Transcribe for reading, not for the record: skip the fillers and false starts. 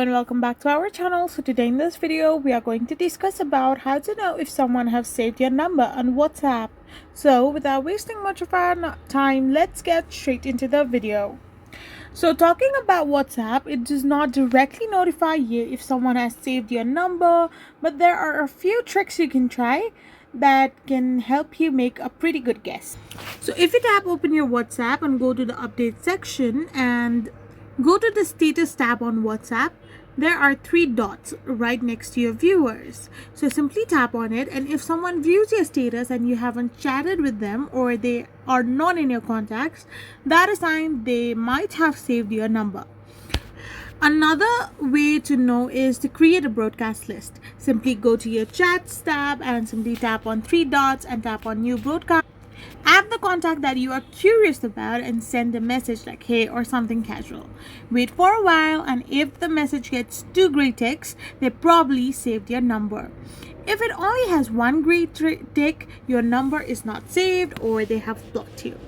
and welcome back to our channel. So today in this video we are going to discuss about how to know if someone has saved your number on WhatsApp. So without wasting much of our time, let's get straight into the video. So talking about WhatsApp, it does not directly notify you if someone has saved your number, but there are a few tricks you can try that can help you make a pretty good guess. So if you tap open your WhatsApp and go to the update section and go to the status tab on WhatsApp, there are three dots right next to your viewers. So simply tap on it, and if someone views your status and you haven't chatted with them or they are not in your contacts, that is a sign they might have saved your number. Another way to know is to create a broadcast list. Simply go to your chats tab and simply tap on three dots and tap on new broadcast. Add the contact that you are curious about and send a message like hey or something casual. Wait for a while, and if the message gets 2 gray ticks, they probably saved your number. If it only has 1 gray tick, your number is not saved or they have blocked you.